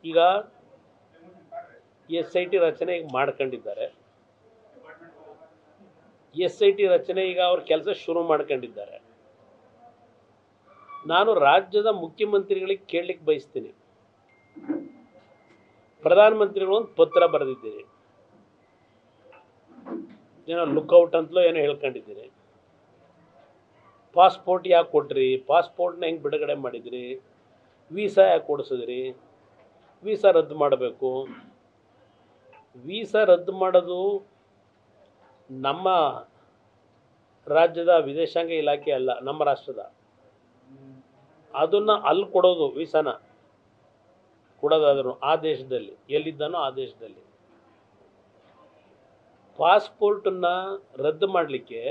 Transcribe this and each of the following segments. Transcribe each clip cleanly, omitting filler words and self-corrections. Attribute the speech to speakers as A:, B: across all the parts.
A: ಈಗ SIT ರಚನೆ ಈಗ ಮಾಡ್ಕೊಂಡಿದ್ದಾರೆ. SIT ರಚನೆ ಈಗ ಅವ್ರ ಕೆಲಸ ಶುರು ಮಾಡ್ಕೊಂಡಿದ್ದಾರೆ. ನಾನು ರಾಜ್ಯದ ಮುಖ್ಯಮಂತ್ರಿಗಳಿಗೆ ಕೇಳಲಿಕ್ಕೆ ಬಯಸ್ತೀನಿ. ಪ್ರಧಾನಮಂತ್ರಿಗಳು ಒಂದು ಪತ್ರ ಬರೆದಿದ್ದೀನಿ, ಏನೋ ಲುಕ್ಔಟ್ ಅಂತಲೋ ಏನೋ ಹೇಳ್ಕೊಂಡಿದ್ದೀನಿ. ಪಾಸ್ಪೋರ್ಟ್ ಯಾಕೆ ಕೊಟ್ರಿ, ಪಾಸ್ಪೋರ್ಟ್ನ ಹೆಂಗೆ ಬಿಡುಗಡೆ ಮಾಡಿದ್ರಿ, ವೀಸಾ ಯಾಕೆ ಕೊಡಿಸಿದ್ರಿ, ವೀಸಾ ರದ್ದು ಮಾಡಬೇಕು. ವೀಸಾ ರದ್ದು ಮಾಡೋದು ನಮ್ಮ ರಾಜ್ಯದ ವಿದೇಶಾಂಗ ಇಲಾಖೆ ಅಲ್ಲ, ನಮ್ಮ ರಾಷ್ಟ್ರದ. ಅದನ್ನು ಅಲ್ಲಿ ಕೊಡೋದು, ವೀಸಾನ ಕೊಡೋದಾದ್ರೂ ಆ ದೇಶದಲ್ಲಿ ಎಲ್ಲಿದ್ದಾನೋ ಆ ದೇಶದಲ್ಲಿ. ಪಾಸ್ಪೋರ್ಟನ್ನು ರದ್ದು ಮಾಡಲಿಕ್ಕೆ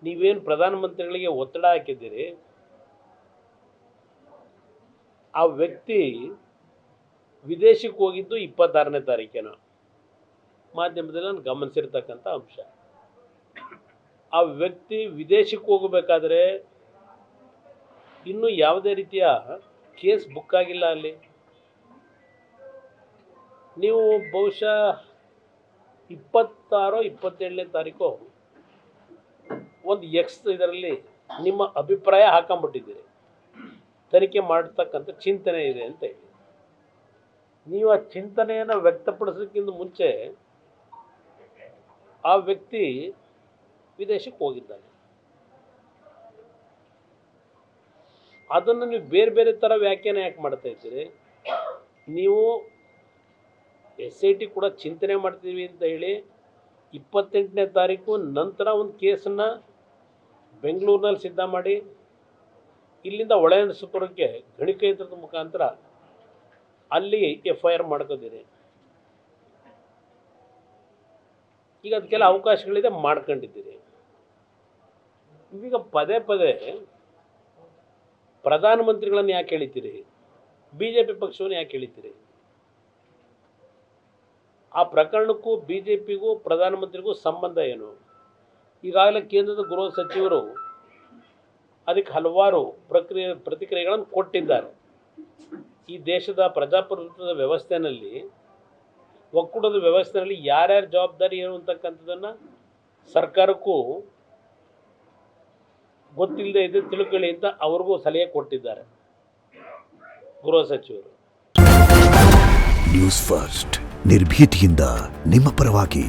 A: ನೀವೇನು ಪ್ರಧಾನಮಂತ್ರಿಗಳಿಗೆ ಒತ್ತಡ ಹಾಕಿದ್ದೀರಿ, ಆ ವ್ಯಕ್ತಿ ವಿದೇಶಕ್ಕೆ ಹೋಗಿದ್ದು 26ನೇ ತಾರೀಕೇನೋ, ಮಾಧ್ಯಮದಲ್ಲಿ ನಾನು ಗಮನಿಸಿರ್ತಕ್ಕಂಥ ಅಂಶ. ಆ ವ್ಯಕ್ತಿ ವಿದೇಶಕ್ಕೆ ಹೋಗಬೇಕಾದ್ರೆ ಇನ್ನೂ ಯಾವುದೇ ರೀತಿಯ ಕೇಸ್ ಬುಕ್ ಆಗಿಲ್ಲ ಅಲ್ಲಿ. ನೀವು ಬಹುಶಃ 26-27ನೇ ತಾರೀಕು ಒಂದು ಇದರಲ್ಲಿ ನಿಮ್ಮ ಅಭಿಪ್ರಾಯ ಹಾಕೊಂಬಿಟ್ಟಿದ್ದೀರಿ, ತನಿಖೆ ಮಾಡತಕ್ಕಂಥ ಚಿಂತನೆ ಇದೆ ಅಂತ ಹೇಳಿ. ನೀವು ಆ ಚಿಂತನೆಯನ್ನು ವ್ಯಕ್ತಪಡಿಸೋಕ್ಕಿಂತ ಮುಂಚೆ ಆ ವ್ಯಕ್ತಿ ವಿದೇಶಕ್ಕೆ ಹೋಗಿದ್ದಾನೆ. ಅದನ್ನು ನೀವು ಬೇರೆ ಬೇರೆ ಥರ ವ್ಯಾಖ್ಯಾನ ಯಾಕೆ ಮಾಡ್ತಾ ಇದ್ದೀರಿ? ನೀವು SIT ಕೂಡ ಚಿಂತನೆ ಮಾಡ್ತೀವಿ ಅಂತ ಹೇಳಿ 28ನೇ ತಾರೀಕು ನಂತರ ಒಂದು ಕೇಸನ್ನು ಬೆಂಗಳೂರಿನಲ್ಲಿ ಸಿದ್ಧ ಮಾಡಿ ಇಲ್ಲಿಂದ ಒಳನುಸುಪುರಕ್ಕೆ ಗಣಿಕಯಂತ್ರದ ಮುಖಾಂತರ ಅಲ್ಲಿ FIR ಮಾಡ್ಕೋದಿರಿ. ಈಗ ಅದಕ್ಕೆಲ್ಲ ಅವಕಾಶಗಳಿದೆ, ಮಾಡ್ಕೊಂಡಿದ್ದೀರಿ. ಈಗ ಪದೇ ಪದೇ ಪ್ರಧಾನಮಂತ್ರಿಗಳನ್ನು ಯಾಕೆ ಹೇಳಿದ್ದೀರಿ, BJP ಪಕ್ಷವನ್ನು ಯಾಕೆ ಹೇಳಿದ್ದೀರಿ? ಆ ಪ್ರಕರಣಕ್ಕೂ BJPಗೂ ಪ್ರಧಾನಮಂತ್ರಿಗೂ ಸಂಬಂಧ ಏನು? ಈಗಾಗಲೇ ಕೇಂದ್ರದ ಗೃಹ ಸಚಿವರು ಅದಕ್ಕೆ ಹಲವಾರು ಪ್ರತಿಕ್ರಿಯೆಗಳನ್ನು ಕೊಟ್ಟಿದ್ದಾರೆ. ಈ ದೇಶದ ಪ್ರಜಾಪ್ರಭುತ್ವದ ವ್ಯವಸ್ಥೆಯಲ್ಲಿ, ಒಕ್ಕೂಟದ ವ್ಯವಸ್ಥೆಯಲ್ಲಿ ಯಾರ್ಯಾರ ಜವಾಬ್ದಾರಿ ಏನು ಅಂತಕ್ಕಂಥದ್ದನ್ನು ಸರ್ಕಾರಕ್ಕೂ ಗೊತ್ತಿಲ್ಲದೆ ಇದ್ದು ತಿಳ್ಕೊಳ್ಳಿ ಅಂತ ಅವ್ರಿಗೂ ಸಲಹೆ ಕೊಟ್ಟಿದ್ದಾರೆ ಗೃಹ ಸಚಿವರು.
B: ನ್ಯೂಸ್ ಫಸ್ಟ್ ನಿರ್ಭೀತಿಯಿಂದ ನಿಮ್ಮ ಪರವಾಗಿ.